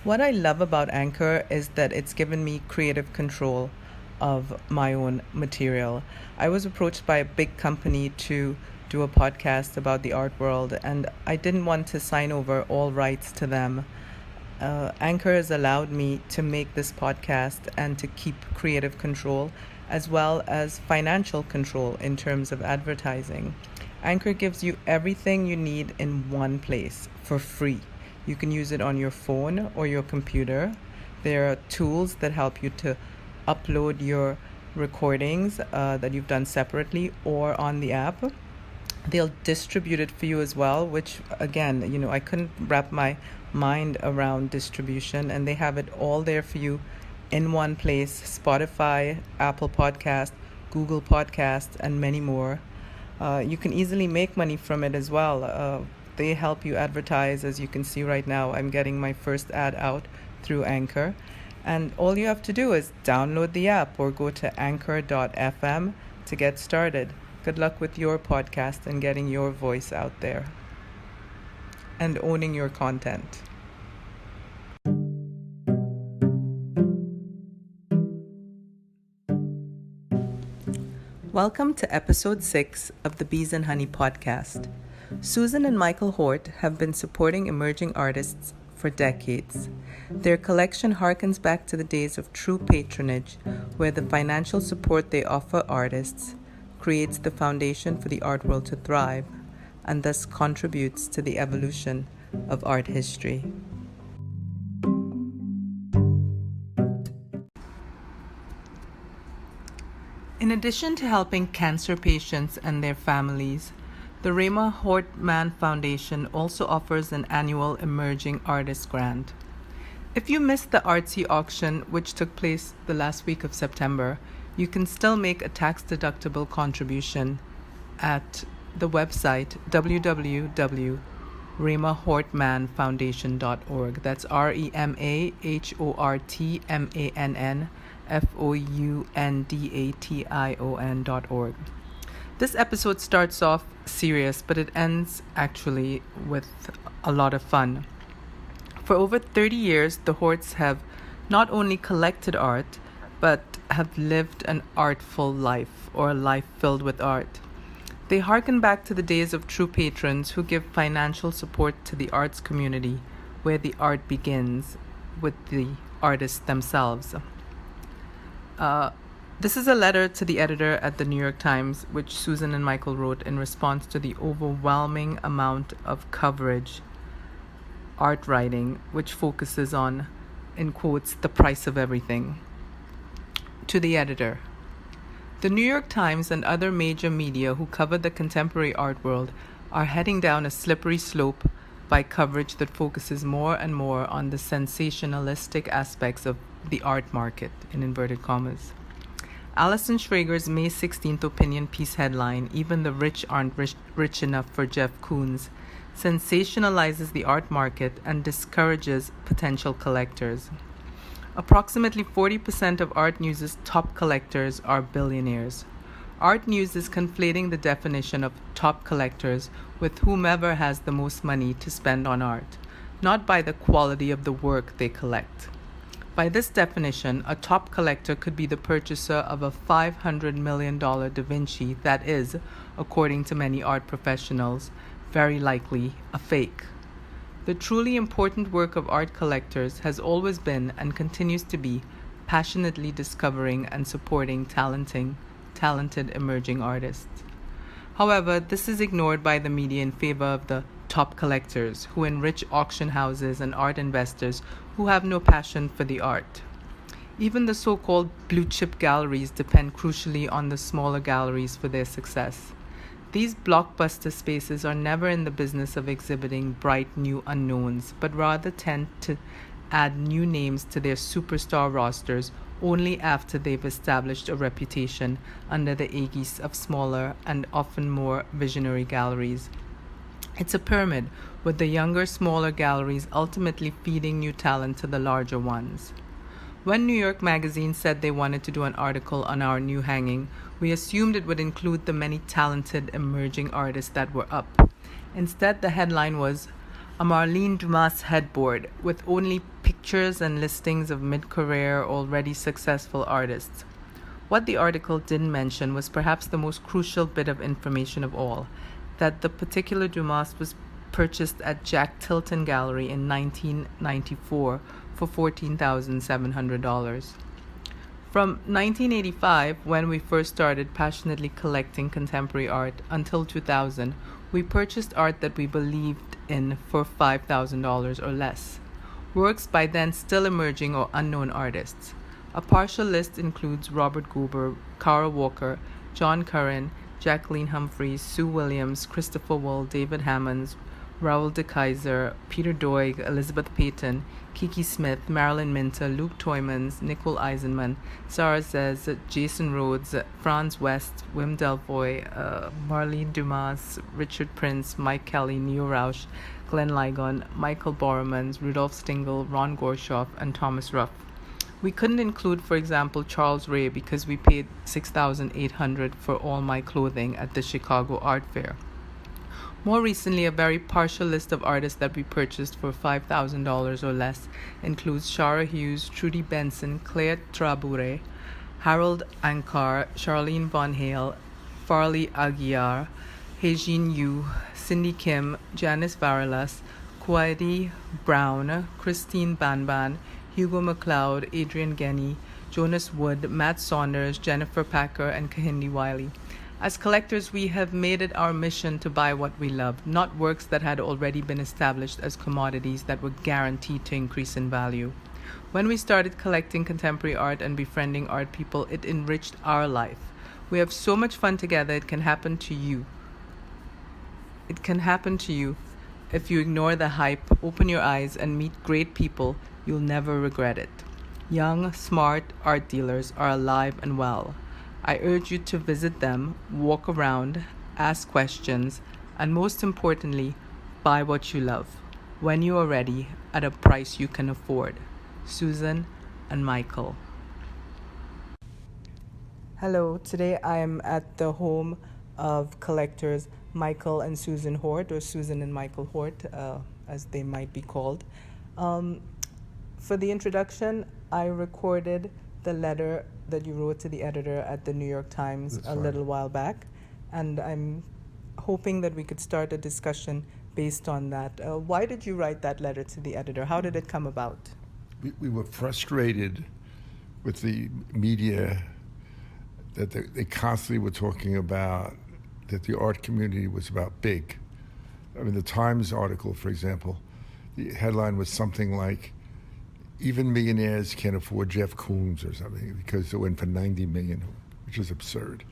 What I love about Anchor is that it's given me creative control of my own material. I was approached by a big company to do a podcast about the art world, and I didn't want to sign over all rights to them. Anchor has allowed me to make this podcast and to keep creative control as well as financial control in terms of advertising. Anchor gives you everything you need in one place for free. You can use it on your phone or your computer. There are tools that help you to upload your recordings that you've done separately or on the app. They'll distribute it for you as well, which again, I couldn't wrap my mind around distribution, and they have it all there for you in one place: Spotify, Apple Podcast, Google Podcast, and many more. You can easily make money from it as well. They help you advertise. As you can see right now, I'm getting my first ad out through Anchor. And all you have to do is download the app or go to anchor.fm to get started. Good luck with your podcast and getting your voice out there and owning your content. Welcome to episode 6 of the Bees and Honey podcast. Susan and Michael Hort have been supporting emerging artists for decades. Their collection harkens back to the days of true patronage, where the financial support they offer artists creates the foundation for the art world to thrive, and thus contributes to the evolution of art history. In addition to helping cancer patients and their families, the Michael Hort Foundation also offers an annual Emerging Artist Grant. If you missed the artsy auction, which took place the last week of September, you can still make a tax-deductible contribution at the website www.remahortmanfoundation.org. That's REMAHORTMANFOUNDATION.org. This episode starts off serious, but it ends actually with a lot of fun. For over 30 years, the Horts have not only collected art, but have lived an artful life, or a life filled with art. They harken back to the days of true patrons who give financial support to the arts community, where the art begins with the artists themselves. This is a letter to the editor at the New York Times, which Susan and Michael wrote in response to the overwhelming amount of coverage, art writing, which focuses on, in quotes, the price of everything. To the editor, the New York Times and other major media who cover the contemporary art world are heading down a slippery slope by coverage that focuses more and more on the sensationalistic aspects of the art market, in inverted commas. Alison Schrager's May 16th opinion piece headline, "Even the rich aren't rich enough for Jeff Koons," sensationalizes the art market and discourages potential collectors. Approximately 40% of Art News's top collectors are billionaires. Art News is conflating the definition of top collectors with whomever has the most money to spend on art, not by the quality of the work they collect. By this definition, a top collector could be the purchaser of a $500 million Da Vinci that is, according to many art professionals, very likely a fake. The truly important work of art collectors has always been and continues to be passionately discovering and supporting talented emerging artists. However, this is ignored by the media in favor of the top collectors who enrich auction houses and art investors who have no passion for the art. Even the so-called blue-chip galleries depend crucially on the smaller galleries for their success. These blockbuster spaces are never in the business of exhibiting bright new unknowns, but rather tend to add new names to their superstar rosters only after they've established a reputation under the aegis of smaller and often more visionary galleries. It's a pyramid, with the younger, smaller galleries ultimately feeding new talent to the larger ones. When New York Magazine said they wanted to do an article on our new hanging, we assumed it would include the many talented emerging artists that were up. Instead, the headline was, "A Marlene Dumas headboard with only pictures and listings of mid-career, already successful artists. What the article didn't mention was perhaps the most crucial bit of information of all, that the particular Dumas was purchased at Jack Tilton Gallery in 1994 for $14,700. From 1985, when we first started passionately collecting contemporary art, until 2000, we purchased art that we believed in for $5,000 or less. Works by then still emerging or unknown artists. A partial list includes Robert Goober, Cara Walker, John Curran, Jacqueline Humphreys, Sue Williams, Christopher Wool, David Hammonds, Raoul de Kaiser, Peter Doig, Elizabeth Payton, Kiki Smith, Marilyn Minter, Luke Toymans, Nicole Eisenman, Sarah Zez, Jason Rhodes, Franz West, Wim Delvoye, Marlene Dumas, Richard Prince, Mike Kelly, Neo Rausch, Glenn Ligon, Michael Boremans, Rudolf Stingel, Ron Gorshoff, and Thomas Ruff. We couldn't include, for example, Charles Ray because we paid $6,800 for all my clothing at the Chicago Art Fair. More recently, a very partial list of artists that we purchased for $5,000 or less includes Shara Hughes, Trudy Benson, Claire Trabure, Harold Ankar, Charlene Von Hale, Farley Aguiar, Heijin Yu, Cindy Kim, Janice Varelas, Kwadi Brown, Christine Banban, Hugo McLeod, Adrian Genny, Jonas Wood, Matt Saunders, Jennifer Packer, and Kahindi Wiley. As collectors, we have made it our mission to buy what we love, not works that had already been established as commodities that were guaranteed to increase in value. When we started collecting contemporary art and befriending art people, it enriched our life. We have so much fun together, it can happen to you. It can happen to you. If you ignore the hype, open your eyes, and meet great people, you'll never regret it. Young, smart art dealers are alive and well. I urge you to visit them, walk around, ask questions, and most importantly, buy what you love, when you are ready, at a price you can afford. Susan and Michael. Hello, today I am at the home of collectors Michael and Susan Hort, or Susan and Michael Hort, as they might be called. For the introduction, I recorded the letter that you wrote to the editor at the New York Times a little while back, and I'm hoping that we could start a discussion based on that. Why did you write that letter to the editor? How did it come about? We were frustrated with the media that they constantly were talking about that the art community was about big. I mean, the Times article, for example, the headline was something like, even millionaires can't afford Jeff Koons or something because it went for $90 million, which is absurd.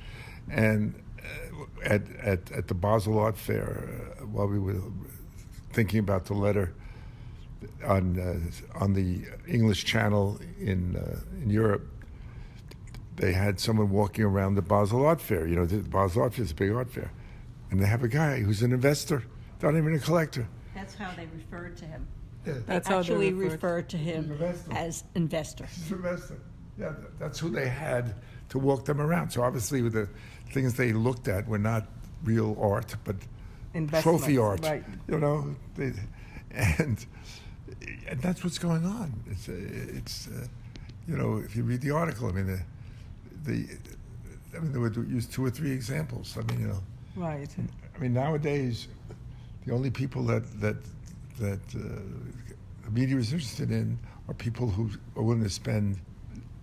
And at the Basel Art Fair, while we were thinking about the letter on the English Channel in Europe, they had someone walking around the Basel Art Fair. You know, the Basel Art Fair is a big art fair. And they have a guy who's an investor, not even a collector. That's how they referred to him. Yeah. That's They how they actually referred referred to him as investor. He's an investor. Yeah, that's who they had to walk them around. So obviously the things they looked at were not real art, but trophy art. Right. You know, and that's what's going on. It's you know, if you read the article, I mean, they would use 2 or 3 examples. I mean, you know. Right. I mean, nowadays, the only people that the media is interested in are people who are willing to spend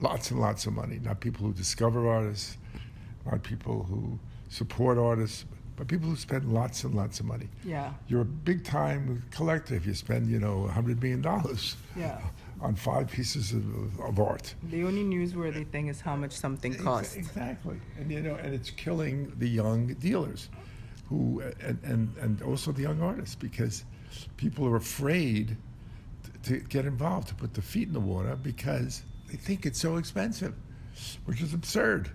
lots and lots of money, not people who discover artists, not people who support artists, but people who spend lots and lots of money. Yeah. You're a big-time collector if you spend, you know, $100 million on 5 pieces of art. The only newsworthy thing is how much something costs. Exactly. And, you know, and it's killing the young dealers who, and also the young artists, because people are afraid to get involved, to put their feet in the water because they think it's so expensive, which is absurd.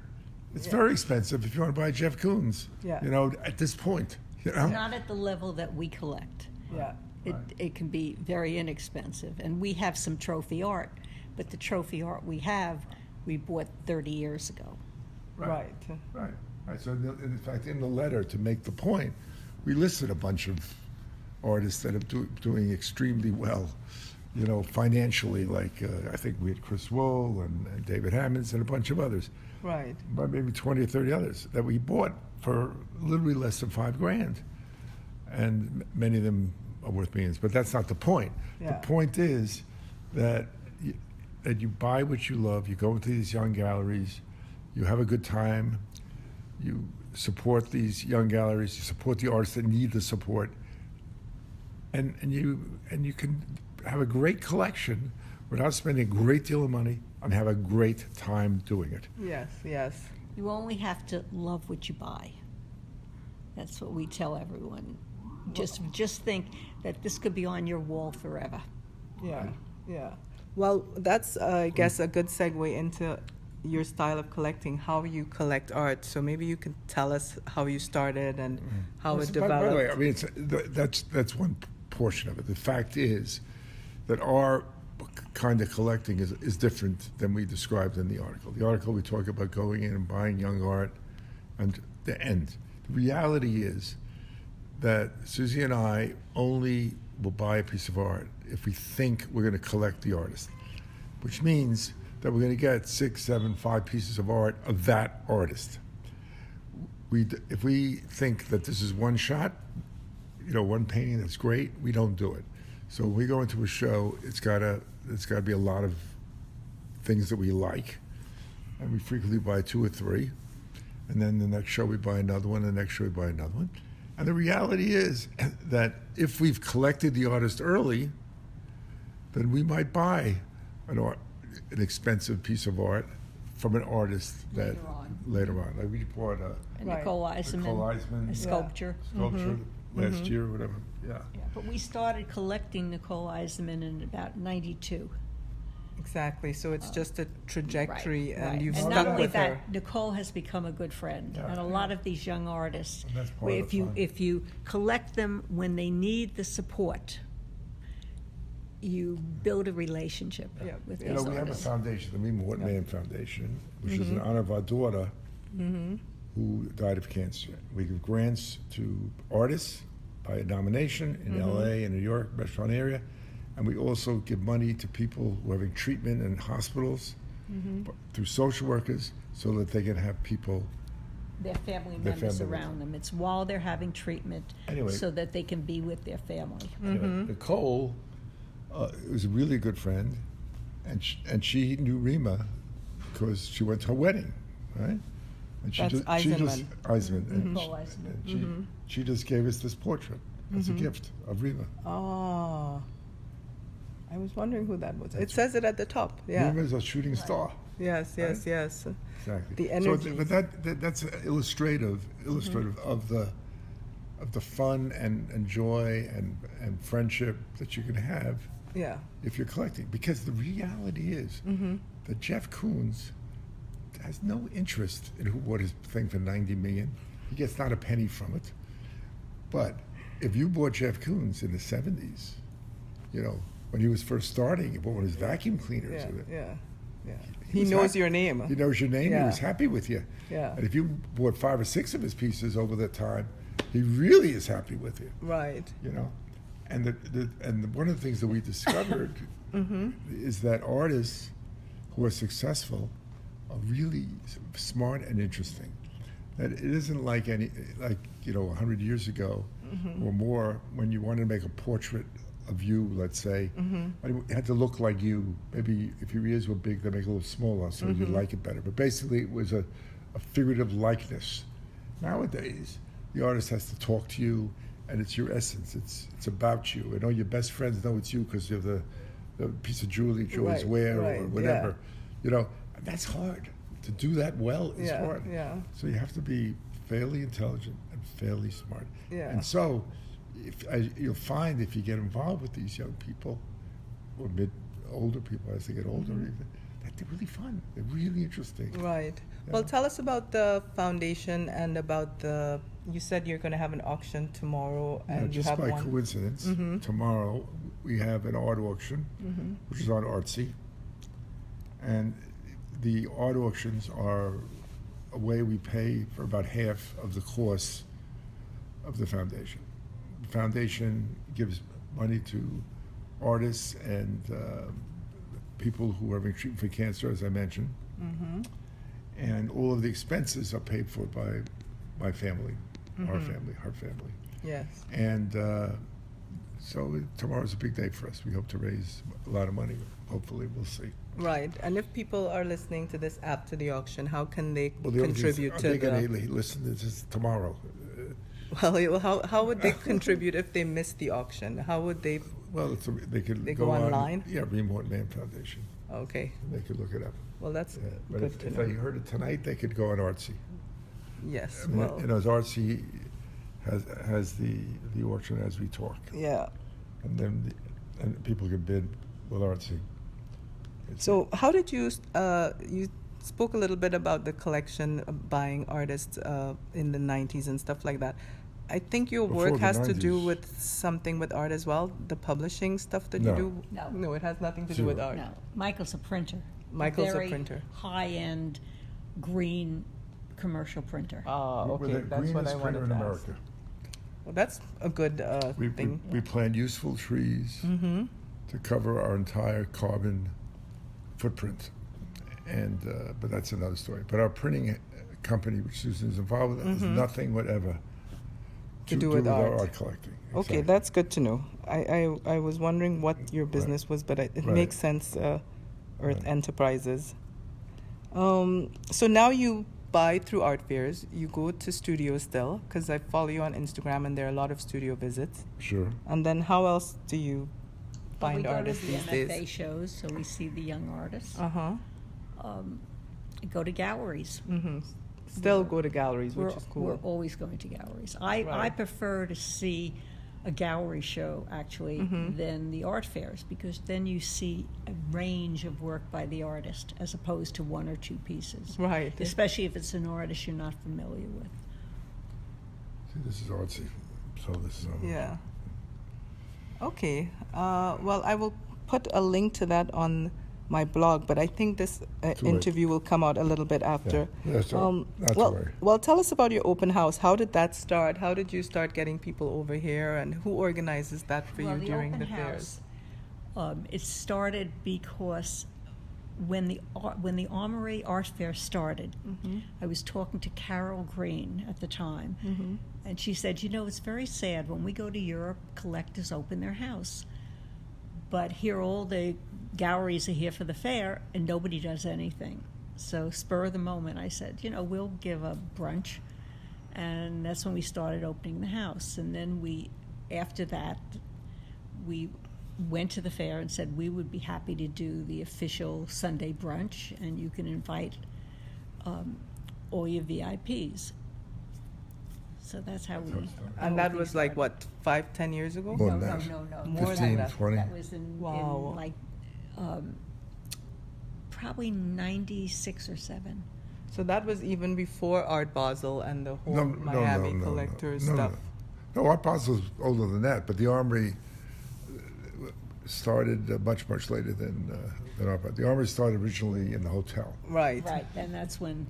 It's very expensive if you want to buy Jeff Koons, you know, at this point. You know? Not at the level that we collect. Yeah. It can be very inexpensive. And we have some trophy art, but the trophy art we have, we bought 30 years ago. Right. So in fact, in the letter, to make the point, we listed a bunch of artists that are doing extremely well financially, like I think we had Chris Wool and David Hammonds and a bunch of others, Right. but maybe 20 or 30 others that we bought for literally less than $5,000, and many of them are worth millions. But that's not the point. Yeah. The point is that that you buy what you love. You go into these young galleries, you have a good time, you support these young galleries, you support the artists that need the support, and you can have a great collection without spending a great deal of money and have a great time doing it. Yes, yes. You only have to love what you buy. That's what we tell everyone. Just think that this could be on your wall forever. Yeah, yeah. Well, that's, I guess, a good segue into your style of collecting, how you collect art. So maybe you could tell us how you started and how it developed. By the way, I mean, that's one portion of it. The fact is that our kind of collecting is different than we described in the article. The article, we talk about going in and buying young art and the end. The reality is that Susie and I only will buy a piece of art if we think we're going to collect the artist, which means that we're going to get 6, 7, 5 pieces of art of that artist. If we think that this is one shot, one painting that's great, we don't do it. So when we go into a show, it's got to be a lot of things that we like, and we frequently buy 2 or 3, and then the next show we buy another one, and the next show we buy another one. And the reality is that if we've collected the artist early, then we might buy an expensive piece of art from an artist that later on. Like we bought And Right. Nicole Eisenman, a sculpture. sculpture last year or whatever. Yeah. Yeah, but we started collecting Nicole Eisenman in about '92. Exactly. So it's just a trajectory, and you've and stuck not only with that, her. Nicole has become a good friend, Yeah. and a lot of these young artists, And that's part where of the fun. if you collect them when they need the support, you build a relationship Yeah. with We these have a artists. foundation, the Mima Whitman Foundation, which is in honor of our daughter who died of cancer. We give grants to artists by a nomination in LA and New York, metropolitan area, and we also give money to people who are having treatment in hospitals through social workers so that they can have people. Their family Their members family around them. It's while they're having treatment, Anyway. so that they can be with their family. Anyway, Nicole was a really good friend, and she knew Rima because she went to her wedding, right? And That's Eisenman, and Nicole Eisenman. and she just gave us this portrait as a gift of Rima. Oh, I was wondering who that was. It says it at the top. Yeah. Rima is a shooting star. Yes, yes, Right? yes. Exactly. The energy. So, but that's illustrative of the fun and joy and friendship that you can have Yeah. if you're collecting. Because the reality is that Jeff Koons has no interest in who bought his thing for $90 million. He gets not a penny from it. But if you bought Jeff Koons in the 70s, when he was first starting, he bought one of his vacuum cleaners. Yeah. with it. Yeah. Yeah. He He was knows happy. your name. He knows your name. Yeah. He was happy with you. Yeah. And if you bought 5 or 6 of his pieces over that time, he really is happy with you. Right. And one of the things that we discovered is that artists who are successful are really smart and interesting. That it isn't like 100 years ago or more, when you wanted to make a portrait of you, let's say, it had to look like you. Maybe if your ears were big, they make it a little smaller so you'd like it better. But basically, it was a figurative likeness. Nowadays, the artist has to talk to you, and it's your essence. It's about you. And all your best friends know it's you because you're the piece of jewelry you always Right, wear right, or whatever. That's hard. To do that well is Yeah, hard. yeah. So you have to be fairly intelligent and fairly smart. Yeah. And so you'll find if you get involved with these young people or older people as they get older, even, that they're really fun. They're really interesting. Right. Yeah. Well, tell us about the foundation and about you said you're going to have an auction tomorrow, and you Just have by one. coincidence, tomorrow we have an art auction, which is on Artsy. And the art auctions are a way we pay for about half of the cost of the foundation. The foundation gives money to artists and people who are having treatment for cancer, as I mentioned. And all of the expenses are paid for by my family, our family. Yes. And so tomorrow's a big day for us. We hope to raise a lot of money. Hopefully, we'll see. Right. And if people are listening to this after the auction, how can they Well, the contribute to are they the... going to listen to this tomorrow? Well, how would they contribute if they missed the auction? How would they... Well, they could They go online? Yeah, Remort Man Foundation. Okay. They could look it up. Well, that's But good if to they know. heard it tonight, they could go on Artsy. Yes. And, Well, you know, as Artsy has the auction as we talk, yeah. and then and people can bid with Artsy. So how did you spoke a little bit about the collection of buying artists in the 90s and stuff like that. I think your Before work the has to do 90s. with something with art as well, the publishing stuff that No. you do? No. No, it has nothing to do Zero. with art. No, Michael's a printer. Michael's a Very printer. high-end green commercial printer. Oh, We're okay. the That's what I greenest wanted printer in to ask. America. Well, that's a good thing. We plant useful trees to cover our entire carbon footprint, and but that's another story. But our printing company, which Susan is involved with, has nothing whatever To do with our art. art collecting. Okay, Exactly. that's good to know. I was wondering what your business was, but it Right. makes sense, Earth Right. Enterprises. So now you buy through art fairs. You go to studios still, because I follow you on Instagram, and there are a lot of studio visits. Sure. And then how else do you Well, find we artists go to these the MFA days? shows, so we see the young artists. Uh-huh. Go to galleries. Mm-hmm. Still go to galleries, which is We're cool. always going to galleries. I Right. prefer to see a gallery show, actually, than the art fairs, because then you see a range of work by the artist as opposed to one or two pieces. Right. Especially if it's an artist you're not familiar with. See, this is Artsy, so this is Yeah. Okay. Well, I will put a link to that on my blog, but I think this Too late. interview will come out a little bit after. Yeah, that's all. Not to well, worry. well, tell us about your open house. How did that start? How did you start getting people over here, and who organizes that for Well, you the during open the fairs? house, it started because when the Armory Art Fair started, I was talking to Carol Green at the time, and she said, "You know, it's very sad when we go to Europe, collectors open their house, but here all the galleries are here for the fair, and nobody does anything." So spur of the moment, I said, "You know, we'll give a brunch," and that's when we started opening the house. And then after that, we went to the fair and said we would be happy to do the official Sunday brunch, and you can invite all your VIPs. So that's how we. And that was like, what, 5-10 years ago? More No, than no, that. no, no. More than 15, that. 20. That was in Wow. like probably 96 or 7. So that was even before Art Basel and the whole Miami collectors no, stuff. No, Art Basel's older than that, but the Armory started much later than Art Basel. The Armory started originally in the hotel. Right. Right, and that's when,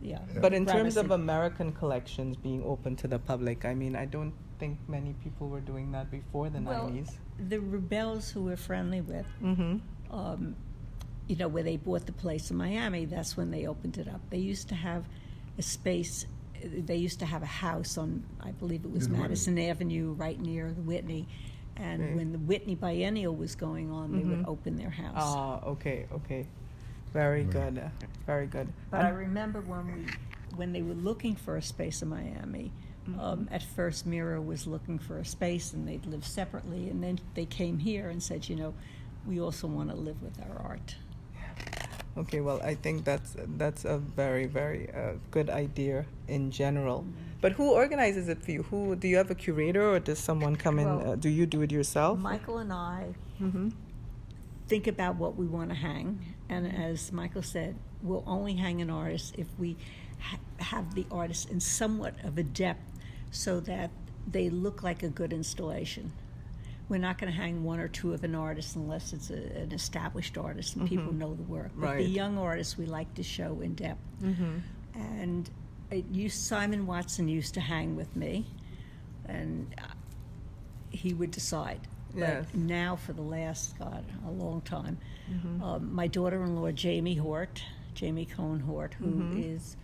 yeah. But in terms of Gramercy. American collections being open to the public, I mean, I don't think many people were doing that before the Well, 90s. the Rebels who we're friendly with, Mm-hmm. you know, where they bought the place in Miami, that's when they opened it up. They used to have a space, they used to have a house on, I believe it was Near the Madison Avenue, right near the Whitney. And Okay. when the Whitney Biennial was going on, they would open their house. Ah, okay. Very Right. good. Very good. But I remember when they were looking for a space in Miami, at first Mira was looking for a space and they'd live separately, and then they came here and said, you know, we also want to live with our art. Okay, well, I think that's a very, very good idea in general. But who organizes it for you? Who do you have a curator, or does someone come in? Well, Do you do it yourself? Michael and I Mm-hmm. think about what we want to hang, and as Michael said, we'll only hang an artist if we have the artist in somewhat of a depth so that they look like a good installation. We're not going to hang one or two of an artist unless it's an established artist and people know the work. But Right. the young artists we like to show in depth. And Simon Watson used to hang with me, and he would decide. Yes. But now for the last, God, a long time, my daughter-in-law, Jamie Cohen Hort, who is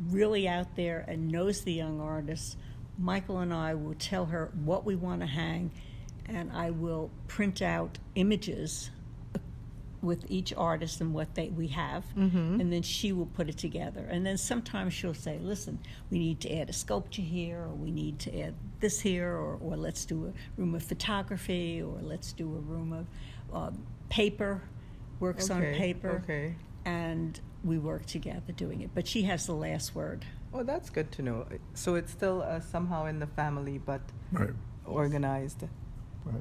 really out there and knows the young artists, Michael and I will tell her what we want to hang, and I will print out images with each artist and what we have, and then she will put it together. And then sometimes she'll say, listen, we need to add a sculpture here, or we need to add this here, or let's do a room of photography, or let's do a room of paper, works on paper. Okay. And we work together doing it. But she has the last word. Oh, that's good to know. So it's still somehow in the family, but Right. organized. Right.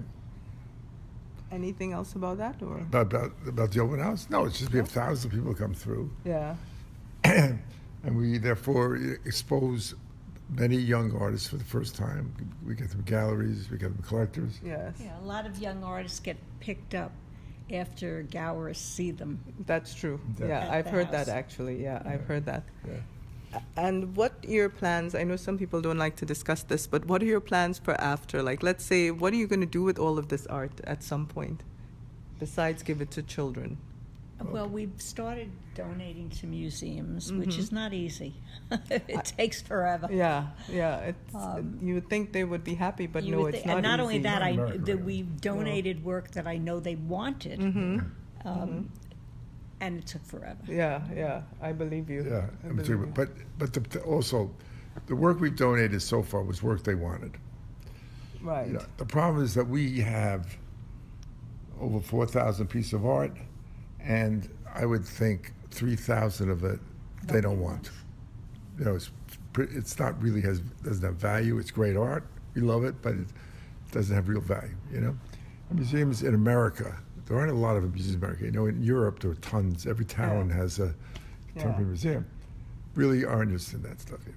Anything else about that, or? About the open house? No, it's just we have thousands of people come through. Yeah. And we therefore expose many young artists for the first time. We get them galleries, we get them collectors. Yes. Yeah, a lot of young artists get picked up after galleries see them. That's true. Yeah. Yeah, At I've the heard that house. actually. Yeah, I've heard that. Yeah. And what are your plans? I know some people don't like to discuss this, but what are your plans for after? Like, let's say, what are you going to do with all of this art at some point, besides give it to children? Well, we've started donating to museums, which is not easy. It takes forever. Yeah, yeah. You would think they would be happy, but You no, would it's thi- not and not easy. only that, Not America, that right. we've donated work that I know they wanted, and it took forever. Yeah, yeah. I believe you. Yeah, I believe you. but also, the work we've donated so far was work they wanted. Right. You know, the problem is that we have over 4,000 pieces of art, and I would think 3,000 of it they don't want. You know, it's not really doesn't have value. It's great art. We love it, but it doesn't have real value. You know, museums in America. There aren't a lot of museums in America. You know, in Europe there are tons. Every town has a temporary museum. Really aren't interested in that stuff here.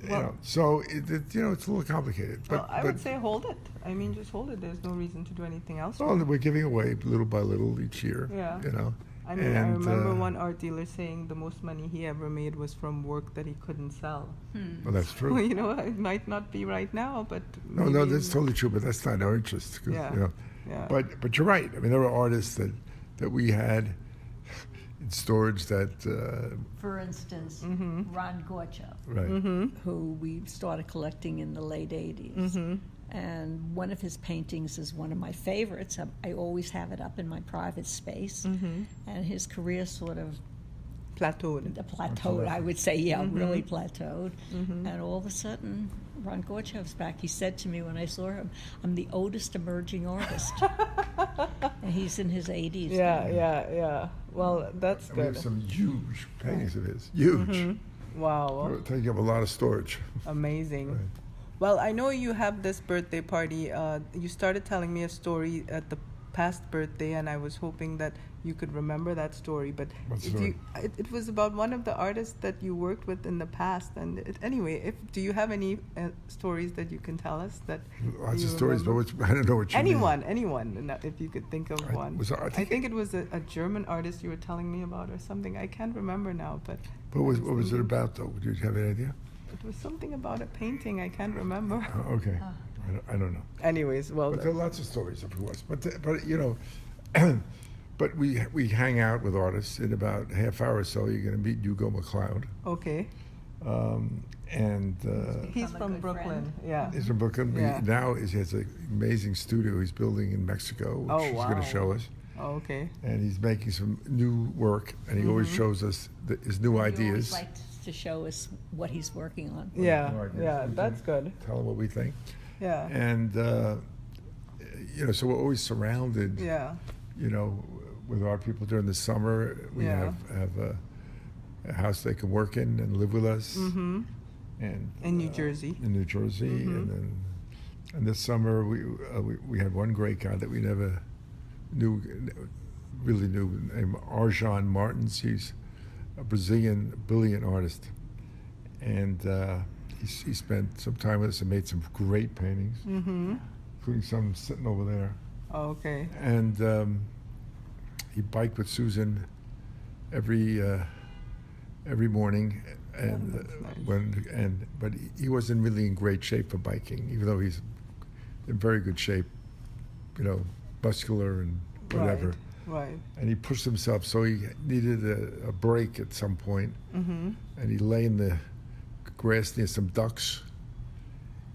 Well- You know, so you know, it's a little complicated. But Well, I would say hold it. I mean, just hold it. There's no reason to do anything else. well, we're giving away little by little each year. Yeah. You know. I mean, I And, remember one art dealer saying the most money he ever made was from work that he couldn't sell. Well, that's true. Well, you know, it might not be right now, but No, maybe that's totally true, but that's not our interest. 'Cause, Yeah. You know, Yeah. but you're right. I mean, there were artists that we had in storage that For instance, Ron Gorchov, right. who we started collecting in the late 80s. And one of his paintings is one of my favorites. I always have it up in my private space. And his career sort of plateaued. plateaued, I would say, really plateaued. And all of a sudden, Ron Gorchov's back. He said to me when I saw him, I'm the oldest emerging artist. And he's in his 80s. Yeah, yeah, yeah. Well, that's We have good. some huge paintings of his. Huge. Wow, They're taking up a lot of storage. amazing. Right. Well, I know you have this birthday party. You started telling me a story at the past birthday, and I was hoping that you could remember that story. But What if story? it was about one of the artists that you worked with in the past. And anyway, do you have any stories that you can tell us that Lots you of stories, but remember? I don't know what you mean. Anyone, if you could think of one. I I think it was a German artist you were telling me about or something. I can't remember now, but What was it about, though? Do you have any idea? it was something about a painting. I can't remember. Oh, okay. I don't know. Anyways, well, But there are lots of stories, of course. But you know, but we hang out with artists. In about a half hour or so, you're going to meet Hugo McLeod, okay. and He's Become a from good Brooklyn. friend. Yeah. he's from Brooklyn. Yeah. He has an amazing studio he's building in Mexico, which Oh, he's going wow. to show us. Oh, okay. And he's making some new work, and he always shows us his new He always ideas. likes to show us what he's working on. Yeah. New ideas. Yeah. So we That's can good. Tell him what we think. Yeah. And you know, so we're always surrounded. Yeah. You know, with our people during the summer. We Yeah. have a house they can work in and live with us. Mm-hmm. And In New Jersey. In New Jersey, Mhm. and this summer we had one great guy that we never really knew, named Arjan Martins. He's a brilliant artist, and he spent some time with us and made some great paintings, Mm-hmm. including some sitting over there. Oh, okay. And he biked with Susan every morning, and that's nice. but he wasn't really in great shape for biking, even though he's in very good shape muscular and whatever. Right. And he pushed himself, so he needed a break at some point. Mm-hmm. And he lay in the grass near some ducks.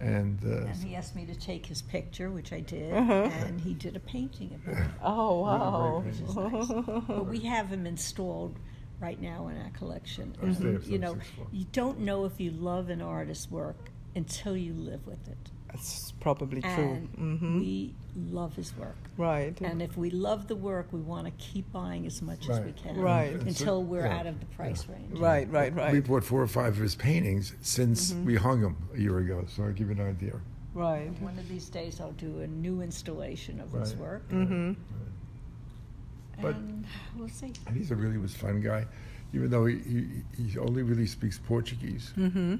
And he asked me to take his picture, which I did, Uh-huh. and he did a painting of it, Oh, wow. Really great which is nice. But we have him installed right now in our collection. Upstairs, You know, 6th floor. you don't know if you love an artist's work until you live with it. That's probably true. And Mm-hmm. we love his work. Right. And if we love the work, we want to keep buying as much as we Right. can Right. until we're Yeah. out of the price range. Right. we bought 4 or 5 of his paintings since Mm-hmm. we hung them a year ago. So I'll give you an idea. Right. One of these days, I'll do a new installation of his Right. work, Mm-hmm. But- and we'll see. And he's a really was fun guy, even though he only really speaks Portuguese. Mm-hmm.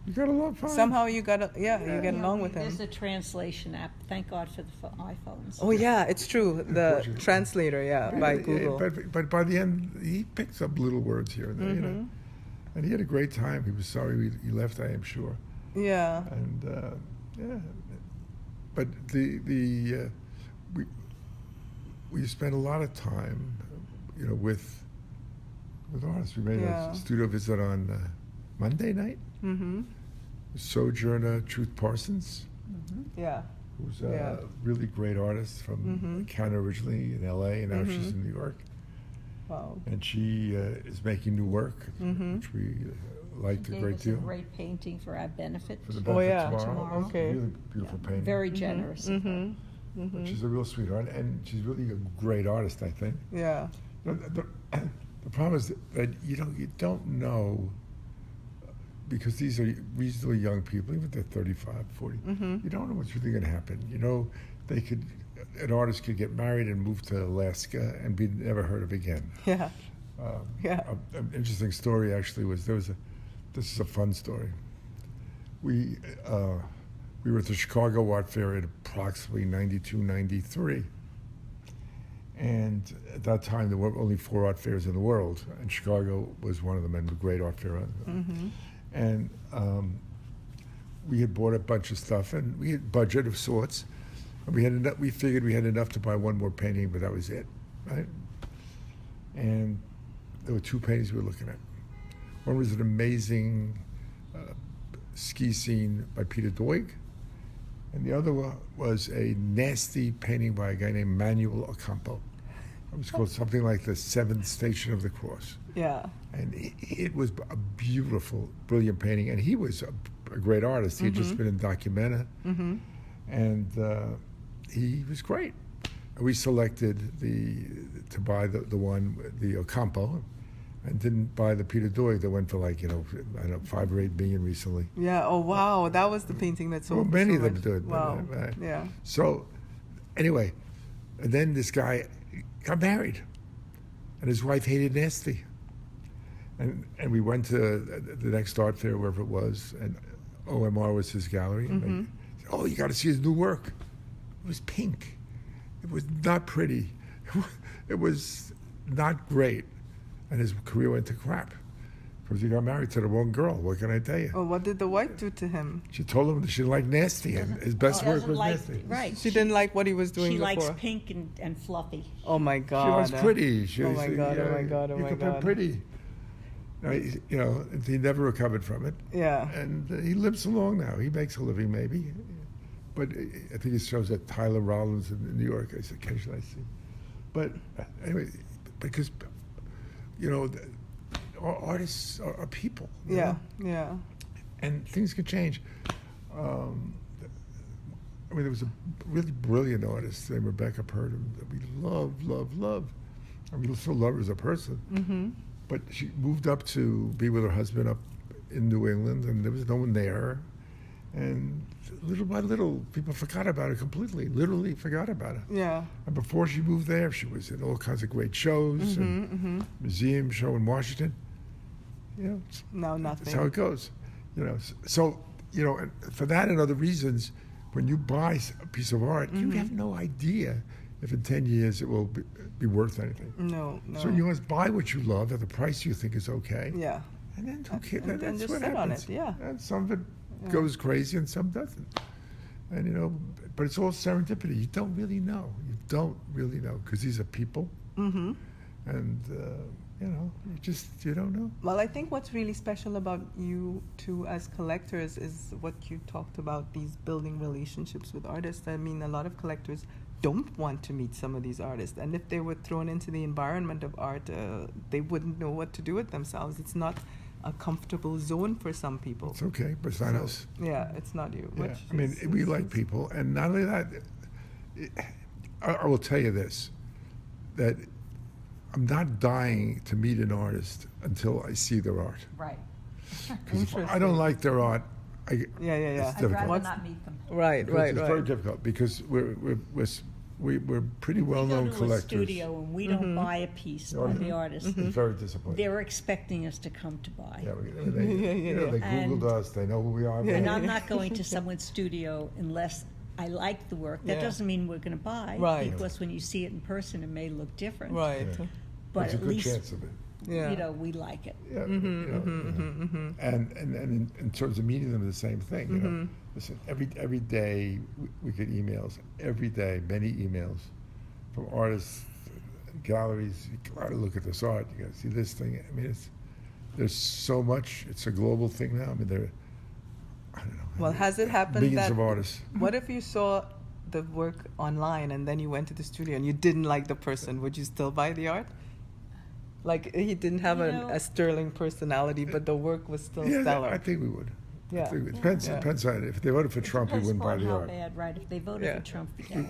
You got a lot of fun. Somehow you got you get Yeah, along with him. There's a translation app. Thank God for the iPhones. Oh yeah, it's true. The Portuguese. translator, by Yeah, Google. but by the end, he picks up little words here and there, Mm-hmm. And he had a great time. He was sorry he left, I am sure. Yeah. And yeah, but we spent a lot of time, with artists. We made Yeah. a studio visit on Monday night. Mm-hmm. Sojourner Truth Parsons, Yeah. who's Yeah. a really great artist from Mhm. Canada originally, in LA, and now she's Mhm. in New York. Wow. And she is making new work, Mhm. which we liked a Gave great us deal. a great painting for our benefit. For the Oh, benefit yeah. tomorrow. It's a Okay. really beautiful painting. Very generous. of her. Mm-hmm. But Mm-hmm. she's a real sweetheart, and she's really a great artist, I think. Yeah. The problem is that you don't know, because these are reasonably young people, even if they're 35, 40, Mhm. you don't know what's really going to happen. An artist could get married and move to Alaska and be never heard of again. Yeah. Yeah. An interesting story actually was this is a fun story. We were at the Chicago Art Fair at approximately 92, 93. And at that time, there were only 4 art fairs in the world, and Chicago was one of them, and a great art fair. Mm-hmm. And we had bought a bunch of stuff, and we had budget of sorts. And we had enough. We figured we had enough to buy one more painting, but that was it, right? And there were 2 paintings we were looking at. One was an amazing ski scene by Peter Doig, and the other one was a nasty painting by a guy named Manuel Ocampo. It was called something like the 7th Station of the Cross. Yeah. And it was a beautiful, brilliant painting. And he was a great artist. He had just been in Documenta. Mm-hmm. And he was great. And we selected to buy the Ocampo, and didn't buy the Peter Doig that went for I don't know, 5 or 8 million recently. Yeah. Oh wow, that was the painting that sold. Well, for many so of them much. did. Wow. Right. Yeah. So, anyway, and then this guy got married, and his wife hated nasty. And we went to the next art fair, wherever it was, and OMR was his gallery. And they said, "Oh, you got to see his new work." It was pink. It was not pretty. It was not great, and his career went to crap because he got married to the wrong girl. What can I tell you? Oh, what did the wife do to him? She told him that she liked nasty, and his best work Doesn't was like- nasty. Right. She didn't like what he was doing She before. likes pink and fluffy. Oh my She God. was pretty. She Oh was, my God, oh my God, oh you my compare God. pretty. He never recovered from it. Yeah. And he lives along now. He makes a living, maybe. But I think he shows at Tyler Rollins in New York. Occasionally I see. But anyway, because, artists are people. you Yeah. know? Yeah. And things can change. There was a really brilliant artist named Rebecca Purdom that we love. I mean, we still love her as a person. Mm-hmm. But she moved up to be with her husband up in New England, and there was no one there. And little by little, people forgot about her completely, literally forgot about her. Yeah. And before she moved there, she was in all kinds of great shows and museum show in Washington. No, That's nothing. how it goes. So, and for that and other reasons, when you buy a piece of art, you have no idea if in 10 years it will be worth anything. No. So you must buy what you love at the price you think is okay. Yeah. And then who cares? And That's just what sit on happens. it, yeah. And some of it goes crazy and some doesn't. And, you know, but it's all serendipity. You don't really know. You don't really know, because these are people. Mm-hmm. And, you know, you don't know. Well, I think what's really special about you two as collectors is what you talked about, these building relationships with artists. I mean, a lot of collectors don't want to meet some of these artists. And if they were thrown into the environment of art, they wouldn't know what to do with themselves. It's not a comfortable zone for some people. It's okay, but it's not us. Yeah, it's not you. Yeah. Which I mean, we like people. And not only that, I will tell you this, that I'm not dying to meet an artist until I see their art. Right. Because if I don't like their art, Yeah. it's I'd difficult. rather not meet them. Right, right, It's right. very difficult, because we're pretty well-known We go to collectors. a studio and we don't buy a piece by the artist. It's very disappointing. They're expecting us to come to buy. Yeah, they And- Googled us. They know who we are. And I'm not going to someone's studio unless I like the work. That Yeah. doesn't mean we're going to buy. Right. Because when you see it in person, it may look different. Right. Yeah. But There's a at good least, chance of it. Yeah. you know, we like it. Yeah, you know. And in terms of meeting them, the same thing. You know, listen, every day we get emails. Every day, many emails from artists, galleries. You gotta look at this art. You gotta see this thing. I mean, there's so much. It's a global thing now. I mean, I don't know. Well, has it happened millions that of artists? what if you saw the work online and then you went to the studio and you didn't like the person? Would you still buy the art? Like, he didn't have You know- a sterling personality, but the work was still Yeah, stellar. I think we would. I Yeah. think it depends. Yeah. Depends on if they voted for Trump, we Depends wouldn't buy upon the how art. bad, right? If they voted Yeah. for Trump, yeah.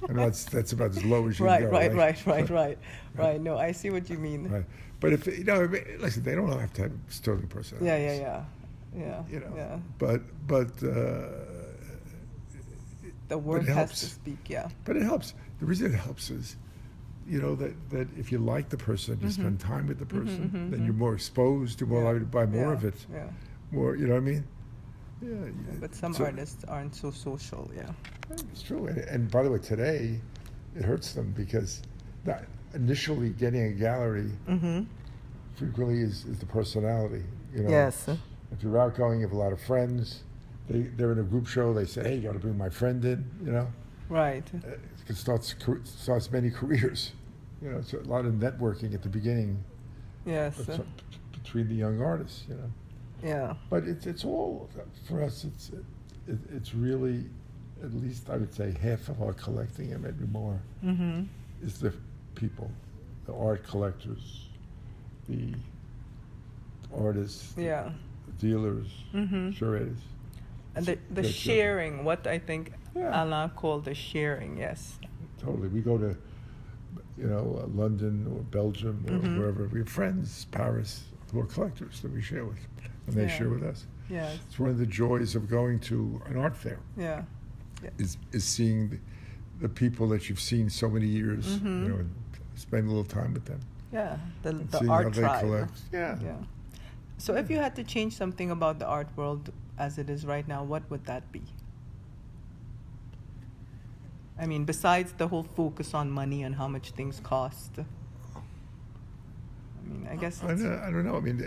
I mean, that's about as low as you Right, can go. right. No, I see what you mean. Right. But if you know, listen, they don't have to have sterling personalities. Yeah. You know, Yeah. but The work it has helps. to speak, yeah. But it helps. The reason it helps is, you know, that if you like the person, you spend time with the person, then you're more exposed, you're more likely to buy more Yeah, of it. Yeah. More, you know what I mean? Yeah. But some So- artists aren't so social, yeah. It's true. And by the way, today, it hurts them because that initially getting a gallery frequently is the personality. You know? Yes. If you're outgoing, you have a lot of friends. They're in a group show. They say, "Hey, you got to bring my friend in." You know, Right. it starts many careers. You know, it's a lot of networking at the beginning Yes. between the young artists. You know, Yeah. but it's all for us. It's really, at least I would say, half of our collecting, and maybe more, is the people, the art collectors, the artists, Yeah. the dealers, curators. And the That's sharing, what I think Yeah. Alain called the sharing, yes. Totally. We go to, you know, London or Belgium or wherever. We have friends, Paris, who are collectors that we share with, and they Yeah. share with us. Yes. It's one of the joys of going to an art fair Yeah. is seeing the people that you've seen so many years, you know, and spend a little time with them. Yeah. The Seeing art how they tribe. collect. Yeah. Yeah. So if you had to change something about the art world as it is right now, what would that be? I mean, besides the whole focus on money and how much things cost. I mean, I guess I it's don't know. I mean,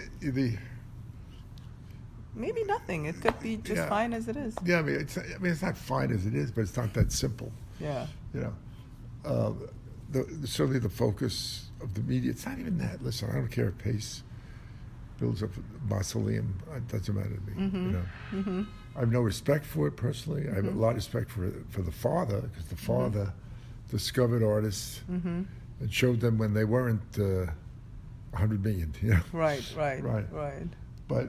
maybe nothing. It could be just Yeah. fine as it is. yeah. I mean, it's not fine as it is, but it's not that simple. Yeah. You know, certainly the focus of the media. It's not even that. Listen, I don't care if Pace builds up a mausoleum. It doesn't matter to me. You know, I have no respect for it personally. I have a lot of respect for the father, because the father discovered artists and showed them when they weren't 100 million. You know, Right. Right. But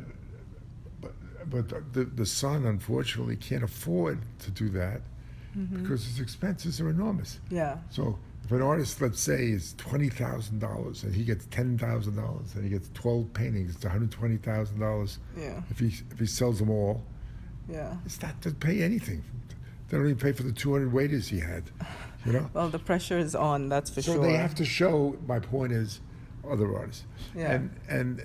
the son, unfortunately, can't afford to do that because his expenses are enormous. Yeah. So if an artist, let's say, is $20,000 and he gets $10,000 and he gets 12 paintings, it's $120,000. Yeah. If he sells them all, Yeah. it's not to pay anything. They don't even pay for the 200 waiters he had. You know. Well, the pressure is on. That's for So sure. they have to show. My point is, other artists. Yeah. And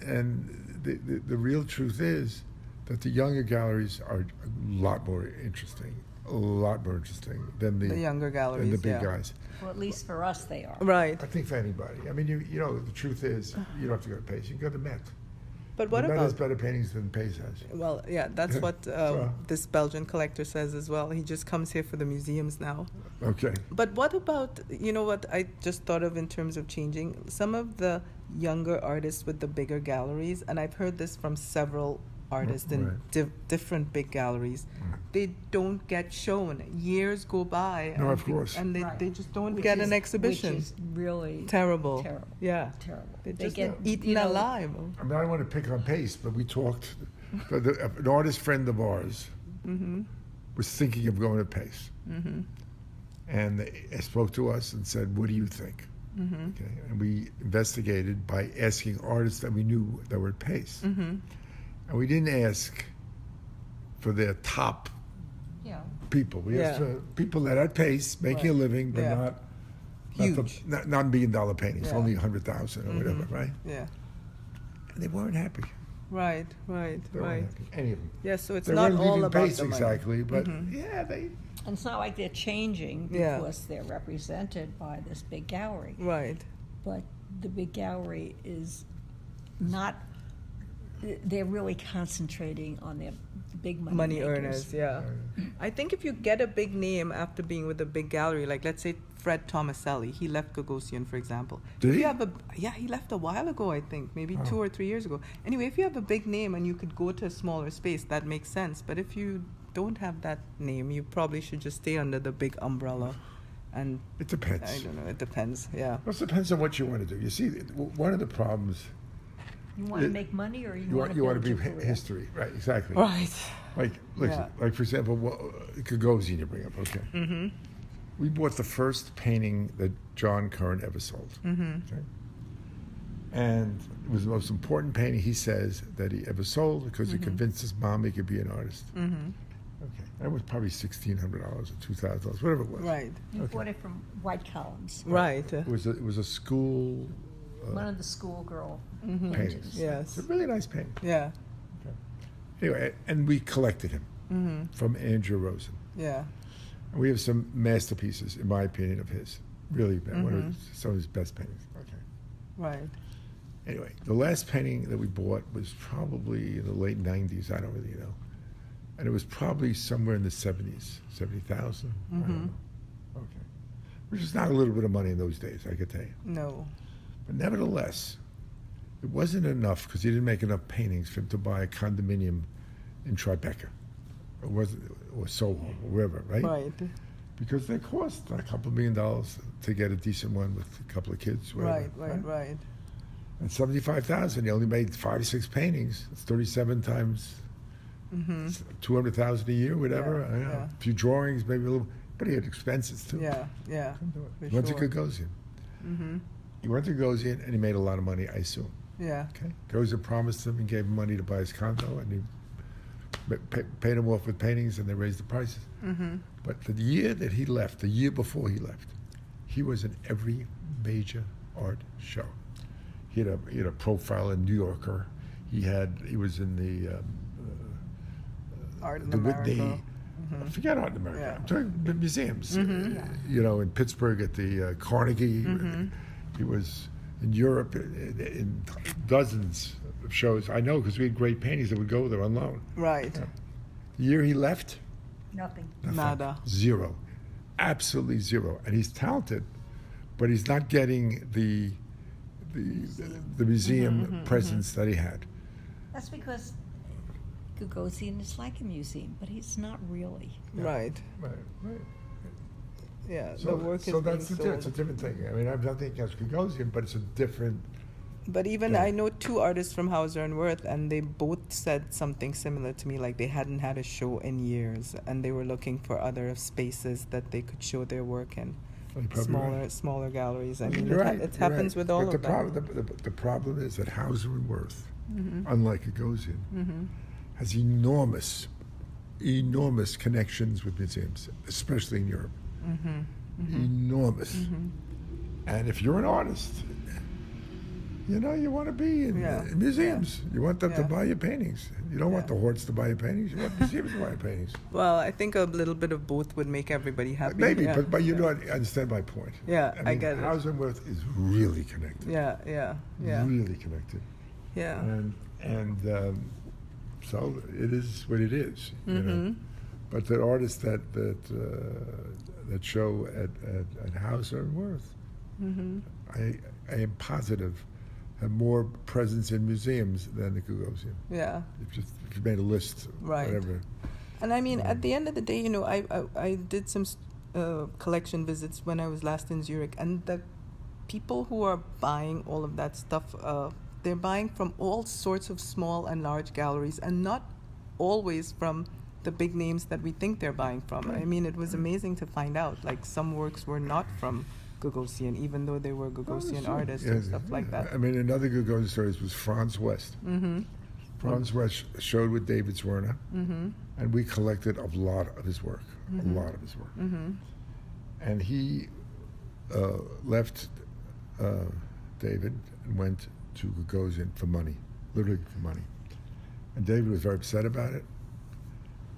the real truth is that the younger galleries are a lot more interesting than the younger galleries. than the big yeah. guys. Well, at least for us, they are. Right. I think for anybody. I mean, you know, the truth is, you don't have to go to Pace. You can go to Met. But what But Met has about? better paintings than Pace has. Well, yeah, that's what So- this Belgian collector says as well. He just comes here for the museums now. Okay. But what about, you know what I just thought of in terms of changing? Some of the younger artists with the bigger galleries, and I've heard this from several artists in Right. different big galleries, they don't get shown. Years go by. No, and of course. And they, Right. they just don't Which get is- an exhibition. Which is really Terrible. terrible. Yeah. Terrible. They They just get eaten you know, alive. I mean, I don't want to pick on Pace, but we talked. An artist friend of ours was thinking of going to Pace. And they spoke to us and said, what do you think? Okay. And we investigated by asking artists that we knew that were at Pace. And we didn't ask for their top Yeah. people. We asked Yeah. for people that at Pace, making a Right. living, but Yeah. not Huge. not $1 million paintings, Yeah. only 100,000 or whatever, right? Yeah. And they weren't happy. Right, right, They right. weren't happy. Any of them. Yeah, so it's They not weren't all leaving about Pace the money. exactly, but yeah, they. And it's not like they're changing Yeah. because they're represented by this big gallery. Right. But the big gallery is not. They're really concentrating on their big money makers. Earners, yeah. I think if you get a big name after being with a big gallery, like let's say Fred Tomaselli, he left Gagosian, for example. Did If he? you have he left a while ago, I think, maybe Oh. 2 or 3 years ago. Anyway, if you have a big name and you could go to a smaller space, that makes sense. But if you don't have that name, you probably should just stay under the big umbrella. And It depends. I don't know, it depends, yeah. Well, it depends on what you want to do. You see, one of the problems You want to It- make money, or you want to build be your career? history, right? Exactly. Right. Like, listen, Yeah. like for example, Gagosian you bring up. Okay. We bought the first painting that John Curran ever sold. Okay? And it was the most important painting, he says, that he ever sold because he convinced his mom he could be an artist. Okay. That was probably $1,600 or $2,000, whatever it was. Right. You bought it from White Columns, Right. It was a school one of the schoolgirl painting. paintings. Yes. It's a really nice painting. Yeah. Anyway, and we collected him from Andrew Rosen. Yeah. And we have some masterpieces, in my opinion, of his. Really, one of some of his best paintings. Okay. Right. Anyway, the last painting that we bought was probably in the late 90s. I don't really know. And it was probably somewhere in the 70s, 70,000. I don't know. Okay. Which is not a little bit of money in those days, I could tell you. No. But nevertheless, it wasn't enough because he didn't make enough paintings for him to buy a condominium in Tribeca. Or Soho, or wherever, right? Right. Because they cost a couple $1 million to get a decent one with a couple of kids. Whatever, Right. And 75,000, he only made 5 or 6 paintings. It's 37 times 200,000 a year, whatever. Yeah, I don't know. yeah. A few drawings, maybe a little. But he had expenses too. Yeah. Couldn't do it. For He went to sure. Gagosian. He went to Gagosian and he made a lot of money, I assume. Yeah. Okay. Gagosian promised him and gave him money to buy his condo, and he paid him off with paintings, and they raised the prices. But the year that he left, the year before he left, he was in every major art show. He had a profile in New Yorker. He was in the Art in the America. Whitney. Forget Art in America. Yeah. I'm talking the museums. You know, in Pittsburgh at the Carnegie. He was in Europe in dozens of shows. I know because we had great paintings that would go there on loan. Right. The year he left, Nothing. nothing. Nada. Zero. Absolutely zero. And he's talented, but he's not getting the museum presence that he had. That's because Gagosian is like a museum, but it's not really. Right. Right. Yeah. So, the work is so being it's a sold. different thing. I mean, I'm not thinking against Gagosian, but it's a different. But even Yeah. I know 2 artists from Hauser and Wirth, and they both said something similar to me, like they hadn't had a show in years, and they were looking for other spaces that they could show their work in. You're probably Smaller galleries. I right. mean, You're right. it you're happens right. with all but of them. the problem is that Hauser and Wirth, unlike Gagosian, has enormous connections with museums, especially in Europe. Enormous. And if you're an artist, you know, you want to be in museums. You want them to Yeah. buy your paintings. You don't want Yeah. the Horts to buy your paintings. You want museums to buy your paintings. Well, I think a little bit of both would make everybody happy. Maybe, yeah. but you don't understand my point. Yeah, I mean, get it. Hauser and Wirth is really connected. Yeah. Really connected. Yeah. And And so it is what it is, you know. But the artists that show at Hauser and Worth, I am positive, have more presence in museums than the Gagosian. Yeah. If you made a list, Right. whatever. And I mean, at the end of the day, you know, I did some collection visits when I was last in Zurich, and the people who are buying all of that stuff, they're buying from all sorts of small and large galleries, and not always from the big names that we think they're buying from. I mean, it was amazing to find out, like, some works were not from Gagosian, even though they were Gagosian artists and stuff like that. I mean, another Gagosian story was Franz West. Franz West showed with David Zwirner, and we collected a lot of his work, And he left David and went to Gagosian for money, literally for money. And David was very upset about it,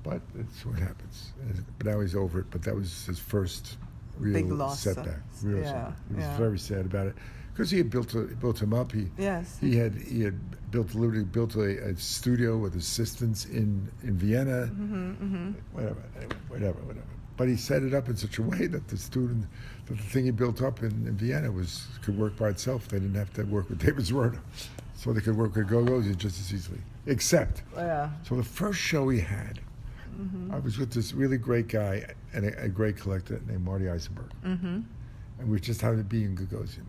but it's what happens. But now he's over it, but that was his first real Big loss, setback. Real setback. He was yeah. very sad about it because he had built him up. He had built a studio with assistants in Vienna. Whatever. But he set it up in such a way that the thing he built up in Vienna could work by itself. They didn't have to work with David Zwirner, so they could work with Gagosian just as easily. Except, so the first show he had, I was with this really great guy and a great collector named Marty Eisenberg. And we just happened to be in Gagosian.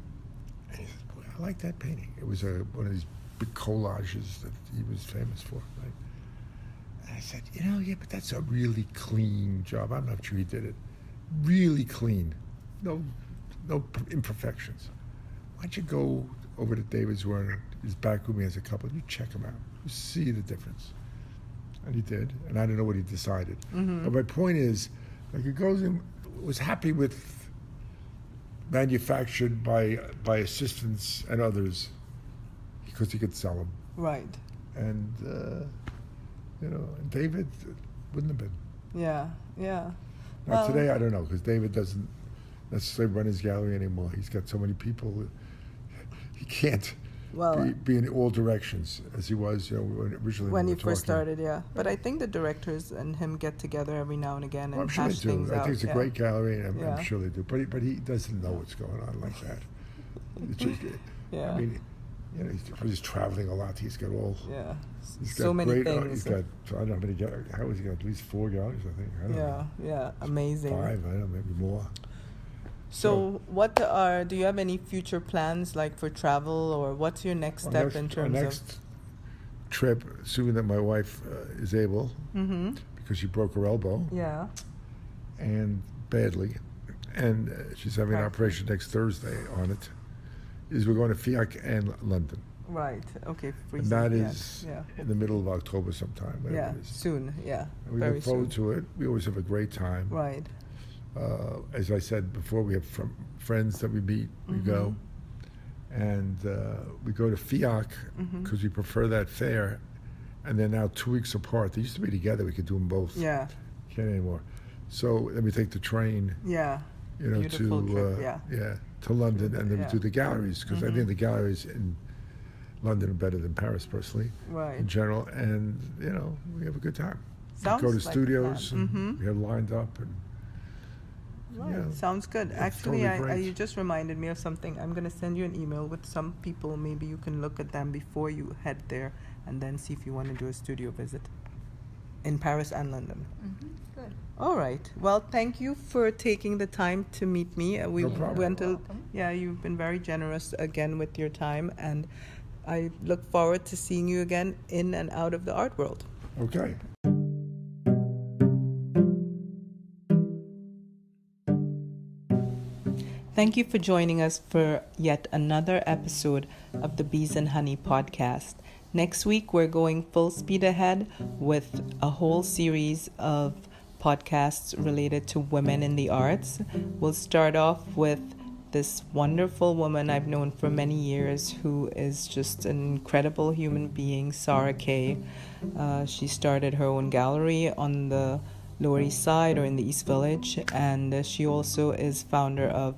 And he said, boy, I like that painting. It was one of these big collages that he was famous for, right? And I said, but that's a really clean job. I'm not sure he did it. Really clean. No imperfections. Why don't you go over to David Zwirner, his back room, he has a couple, you check him out. You see the difference. And he did, and I don't know what he decided. But my point is, Gagosian was happy with manufactured by assistants and others because he could sell them. Right. And, and David wouldn't have been. Yeah. Now, today, I don't know, because David doesn't necessarily run his gallery anymore. He's got so many people. He can't be in all directions as he was originally. When he first started, But I think the directors and him get together every now and again and hash things out. I think it's a great gallery, and I'm sure they do. But he doesn't know what's going on like that. It's just, I mean, he's traveling a lot. He's got all. Yeah. He's got so many things. He's got, I don't know how many galleries. How has he got? At least 4 galleries, I think. I don't know. Yeah. Amazing. 5, I don't know, maybe more. So do you have any future plans, like, for travel, or what's your next step in terms of? Our next trip, assuming that my wife is able, because she broke her elbow. Yeah. And badly, and she's having an operation next Thursday on it, is we're going to FIAC and London. Right. Okay. And that is in the middle of October sometime. Yeah. Soon. Yeah. And we look forward to it. We always have a great time. Right. As I said before, we have friends that we meet. We go, and we go to FIAC because we prefer that fair. And they're now 2 weeks apart. They used to be together. We could do them both. Yeah. Can't anymore. So then we take the train. Yeah. Beautiful trip. To London, and then we do the galleries, because I think the galleries in London are better than Paris, personally, in general. And we have a good time. Sounds we go to like studios, and we have lined up, and. Right. Sounds good. Actually, totally you just reminded me of something. I'm going to send you an email with some people. Maybe you can look at them before you head there, and then see if you want to do a studio visit in Paris and London. Good. All right. Well, thank you for taking the time to meet me. No problem. You've been very generous again with your time, and I look forward to seeing you again in and out of the art world. Okay. Thank you for joining us for yet another episode of the Bees and Honey podcast. Next week, we're going full speed ahead with a whole series of podcasts related to women in the arts. We'll start off with this wonderful woman I've known for many years who is just an incredible human being, Sarah Kay. She started her own gallery on the Lower East Side, or in the East Village, and she also is founder of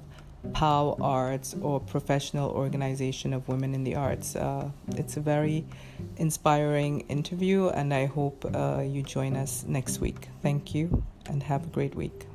POW Arts or professional organization of women in the arts. It's a very inspiring interview, and I hope you join us next week. Thank you, and have a great week.